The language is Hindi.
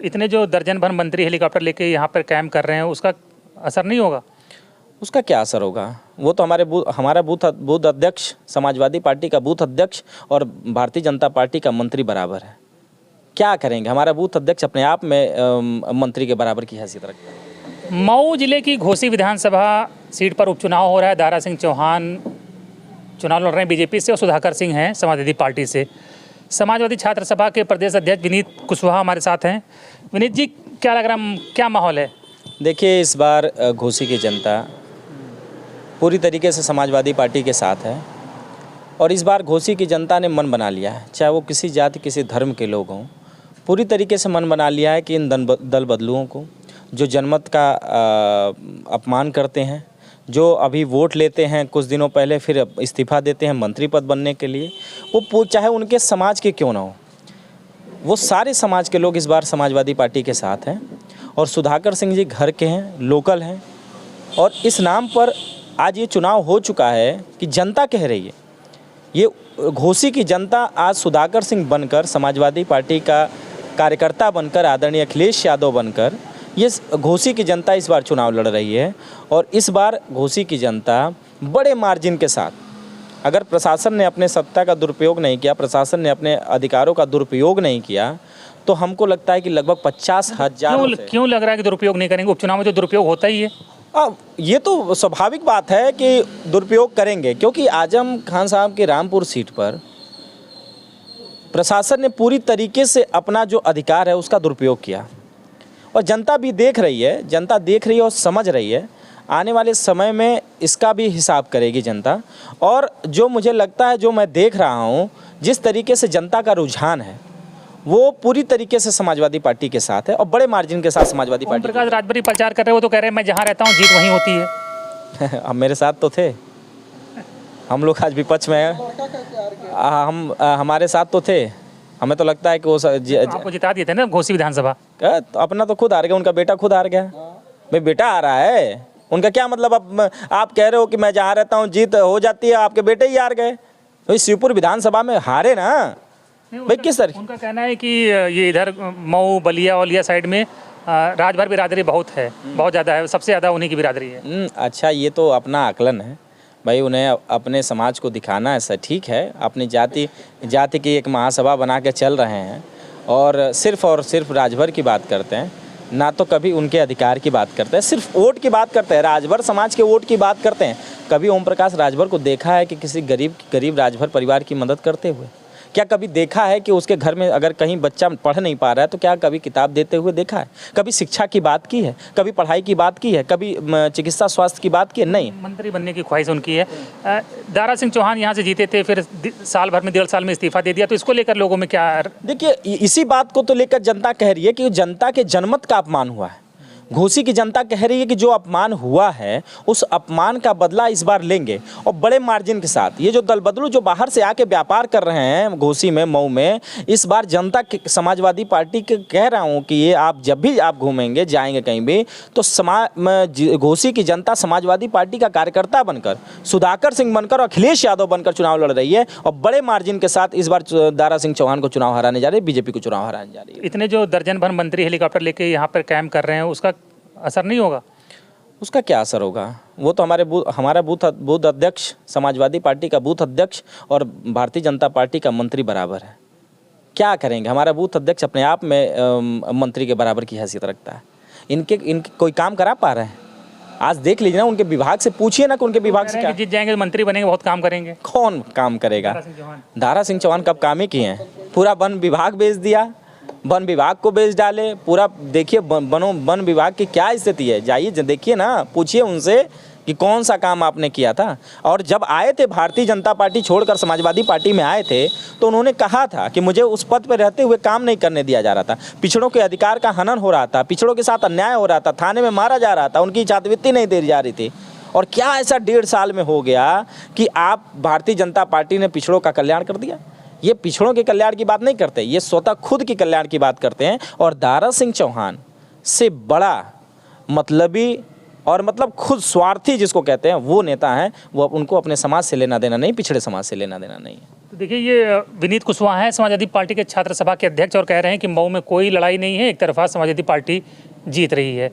इतने जो दर्जन भर मंत्री हेलीकॉप्टर लेके यहाँ पर कैंप कर रहे हैं, उसका असर नहीं होगा? उसका क्या असर होगा? वो तो हमारा बूथ अध्यक्ष, समाजवादी पार्टी का बूथ अध्यक्ष और भारतीय जनता पार्टी का मंत्री बराबर है। क्या करेंगे? हमारा बूथ अध्यक्ष अपने आप में मंत्री के बराबर की हैसियत रखता है। मऊ जिले की घोसी विधानसभा सीट पर उपचुनाव हो रहा है। दारा सिंह चौहान चुनाव लड़ रहे हैं बीजेपी से और सुधाकर सिंह हैं समाजवादी पार्टी से। समाजवादी छात्र सभा के प्रदेश अध्यक्ष विनीत कुशवाहा हमारे साथ हैं। विनीत जी, क्या लग रहा है, क्या माहौल है? देखिए, इस बार घोसी की जनता पूरी तरीके से समाजवादी पार्टी के साथ है और इस बार घोसी की जनता ने मन बना लिया है, चाहे वो किसी जाति किसी धर्म के लोग हों, पूरी तरीके से मन बना लिया है कि इन दल बदलुओं को, जो जनमत का अपमान करते हैं, जो अभी वोट लेते हैं कुछ दिनों पहले फिर इस्तीफा देते हैं मंत्री पद बनने के लिए, वो चाहे उनके समाज के क्यों ना हो, वो सारे समाज के लोग इस बार समाजवादी पार्टी के साथ हैं। और सुधाकर सिंह जी घर के हैं, लोकल हैं और इस नाम पर आज ये चुनाव हो चुका है कि जनता कह रही है, ये घोसी की जनता आज सुधाकर सिंह बनकर, समाजवादी पार्टी का कार्यकर्ता बनकर, आदरणीय अखिलेश यादव बनकर, ये घोसी की जनता इस बार चुनाव लड़ रही है। और इस बार घोसी की जनता बड़े मार्जिन के साथ, अगर प्रशासन ने अपने सत्ता का दुरुपयोग नहीं किया, प्रशासन ने अपने अधिकारों का दुरुपयोग नहीं किया, तो हमको लगता है कि लगभग 50,000। क्यों लग रहा है कि दुरुपयोग नहीं करेंगे? उपचुनाव में तो दुरुपयोग होता ही है। ये तो स्वाभाविक बात है कि दुरुपयोग करेंगे, क्योंकि आजम खान साहब की रामपुर सीट पर प्रशासन ने पूरी तरीके से अपना जो अधिकार है उसका दुरुपयोग किया और जनता भी देख रही है, जनता देख रही है और समझ रही है। आने वाले समय में इसका भी हिसाब करेगी जनता। और जो मुझे लगता है, जो मैं देख रहा हूँ, जिस तरीके से जनता का रुझान है वो पूरी तरीके से समाजवादी पार्टी के साथ है और बड़े मार्जिन के साथ समाजवादी पार्टी। प्रकाश राजभरी प्रचार कर रहे हो तो कह रहे हैं मैं जहाँ रहता हूँ जीत वहीं होती है। अब मेरे साथ तो थे, हम लोग आज विपक्ष में हैं, हमारे साथ तो थे। हमें तो लगता है कि वो आपको जिता दिए थे ना घोसी विधानसभा। तो अपना तो खुद हार गया, उनका बेटा खुद हार गया। भाई बेटा आ रहा है, उनका क्या मतलब? अब आप कह रहे हो कि मैं जहाँ रहता हूँ जीत हो जाती है, आपके बेटे ही हार गए। भाई शिवपुर विधानसभा में हारे ना भाई, किस तरह? उनका कहना है कि ये इधर मऊ बलिया औलिया साइड में राजभर बिरादरी बहुत है, बहुत ज़्यादा है, सबसे ज़्यादा उन्हीं की बिरादरी है। अच्छा, ये तो अपना आकलन है भाई, उन्हें अपने समाज को दिखाना है, सर ठीक है। अपनी जाति की एक महासभा बना के चल रहे हैं और सिर्फ राजभर की बात करते हैं, ना तो कभी उनके अधिकार की बात करते हैं, सिर्फ वोट की बात करते हैं, राजभर समाज के वोट की बात करते हैं। कभी ओम प्रकाश राजभर को देखा है कि किसी गरीब राजभर परिवार की मदद करते हुए? क्या कभी देखा है कि उसके घर में अगर कहीं बच्चा पढ़ नहीं पा रहा है तो क्या कभी किताब देते हुए देखा है? कभी शिक्षा की बात की है? कभी पढ़ाई की बात की है? कभी चिकित्सा स्वास्थ्य की बात की है? नहीं। मंत्री बनने की ख्वाहिश उनकी है। दारा सिंह चौहान यहाँ से जीते थे, फिर साल भर में 1.5 साल में इस्तीफा दे दिया, तो इसको लेकर लोगों में क्या? देखिए, इसी बात को तो लेकर जनता कह रही है कि जनता के जनमत का अपमान हुआ है। घोसी की जनता कह रही है कि जो अपमान हुआ है उस अपमान का बदला इस बार लेंगे और बड़े मार्जिन के साथ। ये जो दल बदलू जो बाहर से आके व्यापार कर रहे हैं घोसी में, मऊ में, इस बार जनता समाजवादी पार्टी के कह रहा हूँ कि ये आप जब भी आप घूमेंगे जाएंगे कहीं भी, तो घोसी की जनता समाजवादी पार्टी का कार्यकर्ता बनकर, सुधाकर सिंह बनकर और अखिलेश यादव बनकर चुनाव लड़ रही है और बड़े मार्जिन के साथ इस बार दारा सिंह चौहान को चुनाव हराने जा रही है, बीजेपी को चुनाव हराने जा रही है। इतने जो दर्जन भर मंत्री हेलीकॉप्टर लेके यहाँ पर कैंप कर रहे हैं, उसका असर नहीं होगा? उसका क्या असर होगा? वो तो हमारा बूथ अध्यक्ष, समाजवादी पार्टी का बूथ अध्यक्ष और भारतीय जनता पार्टी का मंत्री बराबर है। क्या करेंगे? हमारा बूथ अध्यक्ष अपने आप में मंत्री के बराबर की हैसियत रखता है। इनके कोई काम करा पा रहे हैं? आज देख लीजिए ना, उनके विभाग से पूछिए ना कि उनके विभाग से क्या? जीत जाएंगे, मंत्री बनेंगे, बहुत काम करेंगे। कौन काम करेगा? दारा सिंह चौहान कब काम ही किए हैं? पूरा वन विभाग बेच दिया, वन विभाग को बेच डाले पूरा। देखिए वन विभाग की क्या स्थिति है, जाइए देखिए ना, पूछिए उनसे कि कौन सा काम आपने किया था। और जब आए थे भारतीय जनता पार्टी छोड़कर समाजवादी पार्टी में आए थे तो उन्होंने कहा था कि मुझे उस पद पर रहते हुए काम नहीं करने दिया जा रहा था, पिछड़ों के अधिकार का हनन हो रहा था, पिछड़ों के साथ अन्याय हो रहा था, थाने में मारा जा रहा था, उनकी छात्रवृत्ति नहीं दी जा रही थी। और क्या ऐसा 1.5 साल में हो गया कि आप भारतीय जनता पार्टी ने पिछड़ों का कल्याण कर दिया? ये पिछड़ों के कल्याण की बात नहीं करते, ये स्वतः खुद की कल्याण की बात करते हैं। और दारा सिंह चौहान से बड़ा मतलबी और मतलब खुद स्वार्थी जिसको कहते हैं वो नेता हैं, वो उनको अपने समाज से लेना देना नहीं, पिछड़े समाज से लेना देना नहीं है। तो देखिए, ये विनीत कुशवाहा हैं समाजवादी पार्टी के छात्र सभा के अध्यक्ष और कह रहे हैं कि मऊ में कोई लड़ाई नहीं है, एक तरफा समाजवादी पार्टी जीत रही है।